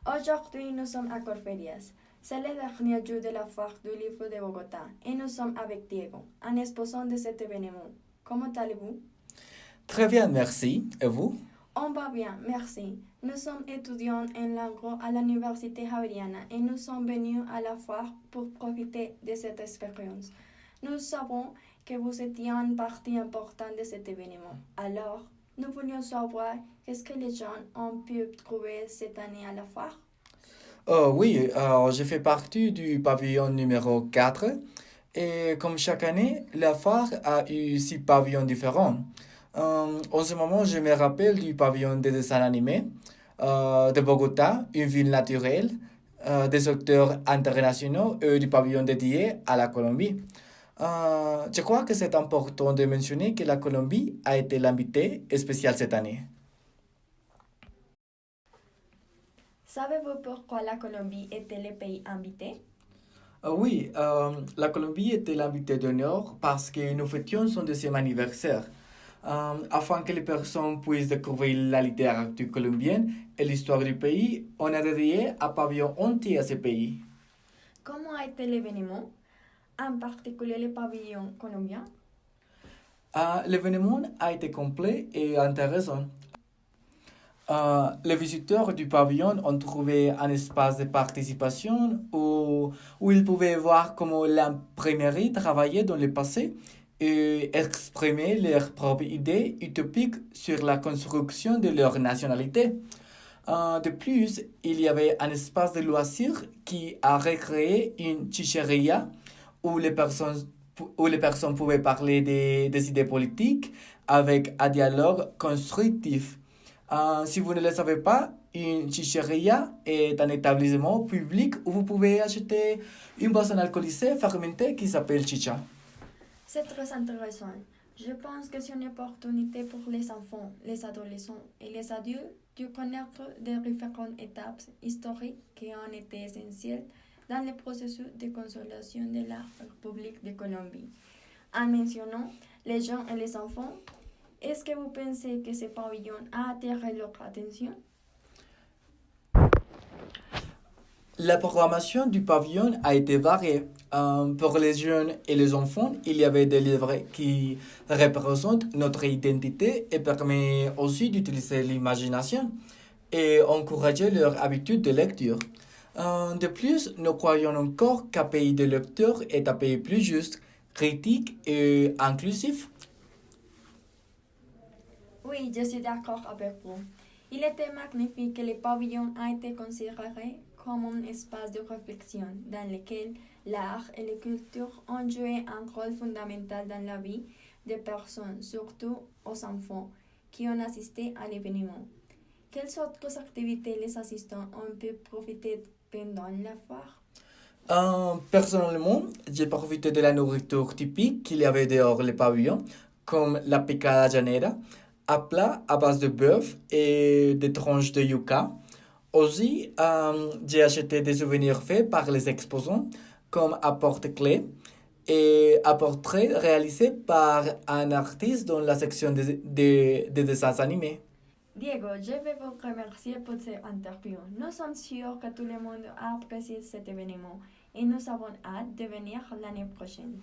Aujourd'hui, nous sommes à Corferias. C'est le dernier jour de la foire du livre de Bogota et nous sommes avec Diego, un exposant de cet événement. Comment allez-vous? Très bien, merci. Et vous? On va bien, merci. Nous sommes étudiants en langue à l'Université Javeriana et nous sommes venus à la foire pour profiter de cette expérience. Nous savons que vous étiez une partie importante de cet événement. Alors, nous voulions savoir qu'est-ce que les gens ont pu trouver cette année à la foire. Oh oui, je fais partie du pavillon numéro 4 et comme chaque année, la foire a eu 6 pavillons différents. En ce moment, je me rappelle du pavillon des dessins animés, de Bogota, une ville naturelle, des acteurs internationaux et du pavillon dédié à la Colombie. Je crois que c'est important de mentionner que la Colombie a été l'invité spécial cette année. Savez-vous pourquoi la Colombie était le pays invité? Oui, la Colombie était l'invité d'honneur parce que nous fêtions son deuxième anniversaire. Afin que les personnes puissent découvrir la littérature colombienne et l'histoire du pays, on a dédié un pavillon entier à ce pays. Comment a été l'événement, en particulier le pavillon colombien? L'événement a été complet et intéressant. Les visiteurs du pavillon ont trouvé un espace de participation où ils pouvaient voir comment l'imprimerie travaillait dans le passé et exprimer leurs propres idées utopiques sur la construction de leur nationalité. De plus, il y avait un espace de loisirs qui a recréé une chicheria où les personnes pouvaient parler des idées politiques avec un dialogue constructif. Si vous ne le savez pas, une chicheria est un établissement public où vous pouvez acheter une boisson alcoolisée fermentée qui s'appelle chicha. C'est très intéressant. Je pense que c'est une opportunité pour les enfants, les adolescents et les adultes de connaître des différentes étapes historiques qui ont été essentielles dans le processus de consolidation de la République de Colombie. En mentionnant les gens et les enfants, est-ce que vous pensez que ce pavillon a attiré leur attention? La programmation du pavillon a été variée. Pour les jeunes et les enfants, il y avait des livres qui représentent notre identité et permettent aussi d'utiliser l'imagination et encourager leur habitude de lecture. De plus, nous croyons encore qu'un pays de lecteurs est un pays plus juste, critique et inclusif. Oui, je suis d'accord avec vous. Il était magnifique que le pavillon a été considéré comme un espace de réflexion dans lequel l'art et la culture ont joué un rôle fondamental dans la vie des personnes, surtout aux enfants qui ont assisté à l'événement. Quelles autres activités les assistants ont pu profiter pendant la foire? Personnellement, j'ai profité de la nourriture typique qu'il y avait dehors le pavillon, comme la picada llanera, un plat à base de bœuf et des tranches de yuca. Aussi, j'ai acheté des souvenirs faits par les exposants, comme un porte-clés et un portrait réalisé par un artiste dans la section des dessins animés. Diego, je vais vous remercier pour cette interview. Nous sommes sûrs que tout le monde a apprécié cet événement et nous avons hâte de venir l'année prochaine.